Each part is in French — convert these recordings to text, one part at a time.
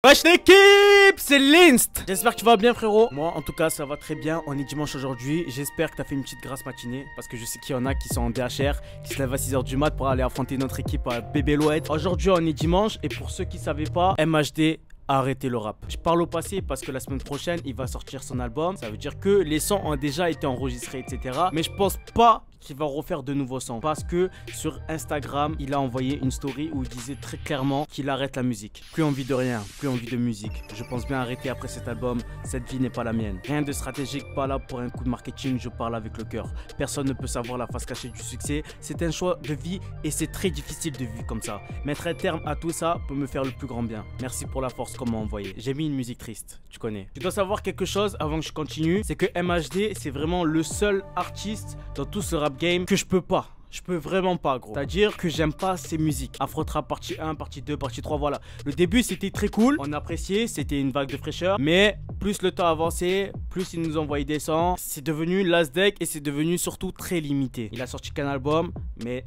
Wesh l'équipe, c'est Linst. J'espère que tu vas bien frérot. Moi en tout cas ça va très bien. On est dimanche aujourd'hui. J'espère que t'as fait une petite grasse matinée. Parce que je sais qu'il y en a qui sont en DHR, qui se lèvent à 6h du mat pour aller affronter notre équipe à Bébé Louette. Aujourd'hui on est dimanche et pour ceux qui savaient pas, MHD a arrêté le rap. Je parle au passé parce que la semaine prochaine il va sortir son album. Ça veut dire que les sons ont déjà été enregistrés etc. Mais je pense pas qu'il va refaire de nouveaux sons parce que sur Instagram il a envoyé une story où il disait très clairement qu'il arrête la musique. Plus envie de rien, plus envie de musique. Je pense bien arrêter après cet album. Cette vie n'est pas la mienne. Rien de stratégique, pas là pour un coup de marketing. Je parle avec le cœur. Personne ne peut savoir la face cachée du succès. C'est un choix de vie et c'est très difficile de vivre comme ça. Mettre un terme à tout ça peut me faire le plus grand bien. Merci pour la force qu'on m'a envoyé. J'ai mis une musique triste, tu connais. Tu dois savoir quelque chose avant que je continue. C'est que MHD c'est vraiment le seul artiste dans tout ce rap game que je peux pas. Je peux vraiment pas gros. C'est-à-dire que j'aime pas ces musiques. Afrotrap partie 1, partie 2, partie 3, voilà. Le début c'était très cool, on appréciait, c'était une vague de fraîcheur. Mais plus le temps avançait, plus ils nous envoyaient des sons. C'est devenu last deck et c'est devenu surtout très limité. Il a sorti qu'un album, mais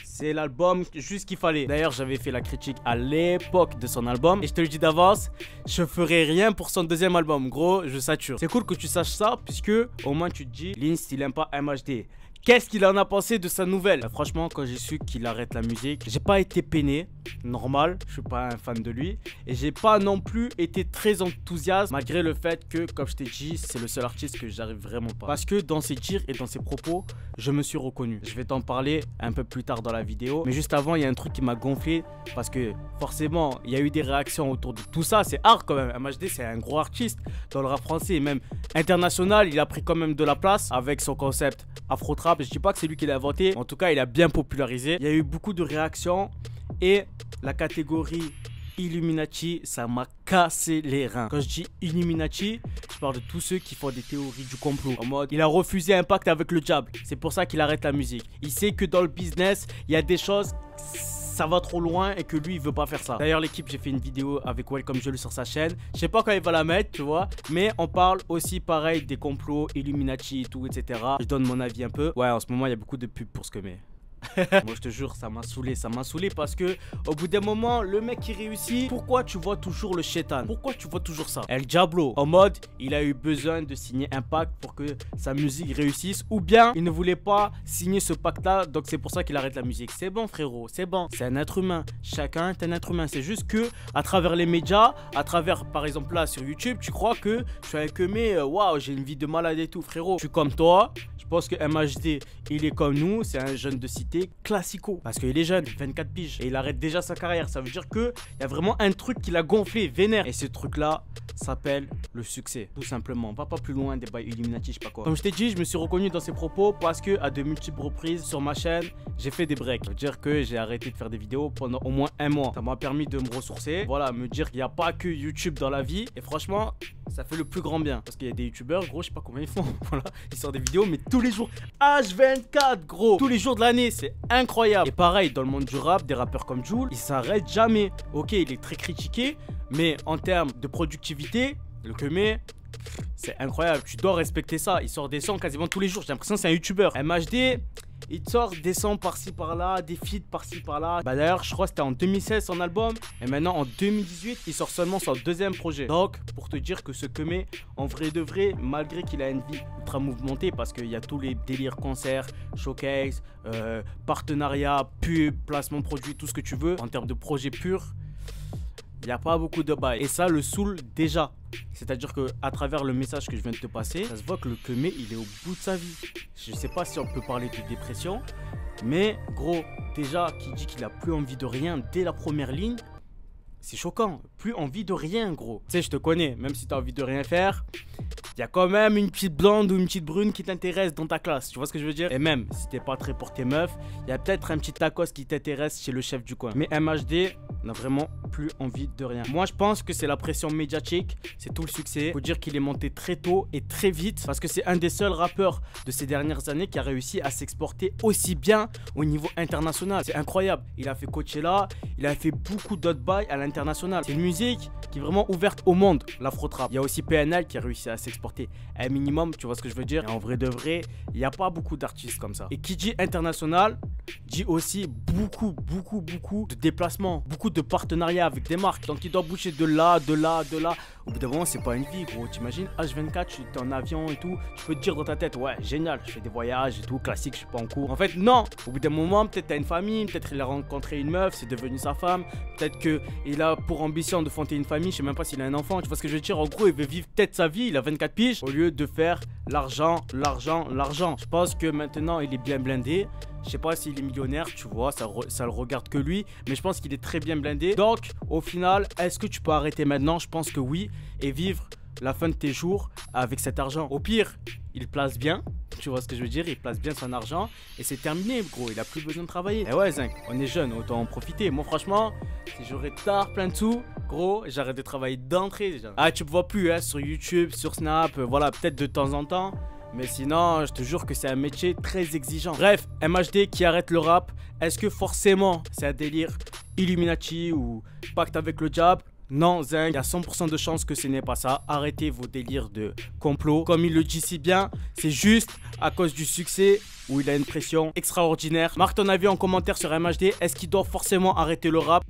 c'est l'album juste qu'il fallait. D'ailleurs j'avais fait la critique à l'époque de son album. Et je te le dis d'avance, je ferai rien pour son deuxième album. Gros, je sature. C'est cool que tu saches ça, puisque au moins tu te dis, Linst il aime pas MHD. Qu'est-ce qu'il en a pensé de sa nouvelle? Franchement, quand j'ai su qu'il arrête la musique, j'ai pas été peiné, normal, je suis pas un fan de lui. Et j'ai pas non plus été très enthousiaste, malgré le fait que, comme je t'ai dit, c'est le seul artiste que j'arrive vraiment pas. Parce que dans ses tirs et dans ses propos, je me suis reconnu. Je vais t'en parler un peu plus tard dans la vidéo. Mais juste avant, il y a un truc qui m'a gonflé. Parce que forcément, il y a eu des réactions autour de tout ça. C'est hard quand même. MHD, c'est un gros artiste dans le rap français et même international. Il a pris quand même de la place avec son concept Afrotrap. Je dis pas que c'est lui qui l'a inventé, en tout cas il a bien popularisé. Il y a eu beaucoup de réactions et la catégorie Illuminati, ça m'a cassé les reins. Quand je dis Illuminati, je parle de tous ceux qui font des théories du complot. En mode, il a refusé un pacte avec le diable. C'est pour ça qu'il arrête la musique. Il sait que dans le business, il y a des choses, ça va trop loin et que lui il veut pas faire ça. D'ailleurs l'équipe, j'ai fait une vidéo avec Welcome Jolu sur sa chaîne. Je sais pas quand il va la mettre, tu vois, mais on parle aussi pareil des complots, Illuminati et tout, etc. Je donne mon avis un peu. Ouais, en ce moment il y a beaucoup de pubs pour ce que mais. Moi je te jure, ça m'a saoulé parce que au bout d'un moment le mec qui réussit, pourquoi tu vois toujours le chétan? Pourquoi tu vois toujours ça? El Diablo, en mode il a eu besoin de signer un pacte pour que sa musique réussisse, ou bien il ne voulait pas signer ce pacte là, donc c'est pour ça qu'il arrête la musique. C'est bon frérot, c'est bon, c'est un être humain, chacun est un être humain. C'est juste que à travers les médias, à travers par exemple là sur YouTube, tu crois que je suis avec eux mais waouh, j'ai une vie de malade et tout. Frérot, je suis comme toi. Je pense que MHD, il est comme nous, c'est un jeune de cité classico. Parce qu'il est jeune, 24 piges, et il arrête déjà sa carrière. Ça veut dire qu'il y a vraiment un truc qui l'a gonflé, vénère. Et ce truc-là s'appelle le succès, tout simplement. On va pas plus loin des bails Illuminati, je sais pas quoi. Comme je t'ai dit, je me suis reconnu dans ses propos parce que à de multiples reprises sur ma chaîne, j'ai fait des breaks. Ça veut dire que j'ai arrêté de faire des vidéos pendant au moins un mois. Ça m'a permis de me ressourcer, voilà, me dire qu'il n'y a pas que YouTube dans la vie. Et franchement, ça fait le plus grand bien. Parce qu'il y a des youtubeurs, gros, je sais pas combien ils font. Voilà, ils sortent des vidéos, mais tous les jours, H24, gros, tous les jours de l'année, c'est incroyable. Et pareil, dans le monde du rap, des rappeurs comme Jul, ils s'arrêtent jamais. Ok, il est très critiqué, mais en termes de productivité, le Kemé, c'est incroyable. Tu dois respecter ça. Il sort des sons quasiment tous les jours. J'ai l'impression que c'est un youtubeur. MHD, il sort des sons par-ci par-là, des feats par-ci par-là. Bah d'ailleurs, je crois que c'était en 2016 son album. Et maintenant, en 2018, il sort seulement son deuxième projet. Donc, pour te dire que ce Kemé, en vrai de vrai, malgré qu'il a une vie ultra mouvementée, parce qu'il y a tous les délires concerts, showcase, partenariat, pub, placement produit, tout ce que tu veux, en termes de projet pur, il n'y a pas beaucoup de bail. Et ça le saoule déjà. C'est-à-dire qu'à travers le message que je viens de te passer, ça se voit que le Kemé, il est au bout de sa vie. Je sais pas si on peut parler de dépression, mais gros, déjà, qui dit qu'il a plus envie de rien dès la première ligne, c'est choquant. Plus envie de rien, gros. Tu sais, je te connais, même si tu as envie de rien faire, il y a quand même une petite blonde ou une petite brune qui t'intéresse dans ta classe. Tu vois ce que je veux dire? Et même, si t'es pas très pour tes meufs, il y a peut-être un petit tacos qui t'intéresse chez le chef du coin. Mais MHD n'a vraiment plus envie de rien. Moi, je pense que c'est la pression médiatique, c'est tout le succès. Faut dire qu'il est monté très tôt et très vite parce que c'est un des seuls rappeurs de ces dernières années qui a réussi à s'exporter aussi bien au niveau international. C'est incroyable. Il a fait Coachella, il a fait beaucoup d'autres bails à l'international. C'est une musique qui est vraiment ouverte au monde, l'afro-trap. Il y a aussi PNL qui a réussi à s'exporter un minimum, tu vois ce que je veux dire? Et en vrai de vrai, il n'y a pas beaucoup d'artistes comme ça. Et qui dit international, dit aussi beaucoup de déplacements, beaucoup de partenariats avec des marques. Donc il doit bouger de là. Au bout d'un moment, c'est pas une vie, gros. T'imagines, H24, tu es en avion et tout. Tu peux te dire dans ta tête, ouais, génial, je fais des voyages et tout, classique, je suis pas en cours. En fait, non. Au bout d'un moment, peut-être t'as une famille, peut-être il a rencontré une meuf, c'est devenu sa femme. Peut-être qu'il a pour ambition de fonder une famille, je sais même pas s'il a un enfant. Tu vois ce que je veux dire? En gros, il veut vivre peut-être sa vie, il a 24 piges, au lieu de faire l'argent. Je pense que maintenant, il est bien blindé. Je sais pas s'il est millionnaire, tu vois, ça le regarde que lui. Mais je pense qu'il est très bien blindé. Donc, au final, est-ce que tu peux arrêter maintenant? Je pense que oui. Et vivre la fin de tes jours avec cet argent. Au pire, il place bien. Tu vois ce que je veux dire? Il place bien son argent. Et c'est terminé, gros. Il a plus besoin de travailler. Et ouais, Zinc, on est jeune, autant en profiter. Moi, franchement, si j'aurais tard plein de sous, gros, j'arrête de travailler d'entrée déjà. Ah, tu me vois plus, hein, sur YouTube, sur Snap. Voilà, peut-être de temps en temps. Mais sinon, je te jure que c'est un métier très exigeant. Bref, MHD qui arrête le rap, est-ce que forcément c'est un délire Illuminati ou pacte avec le diable? Non, Zinc, il y a 100% de chances que ce n'est pas ça. Arrêtez vos délires de complot. Comme il le dit si bien, c'est juste à cause du succès où il a une pression extraordinaire. Marque ton avis en commentaire sur MHD. Est-ce qu'il doit forcément arrêter le rap?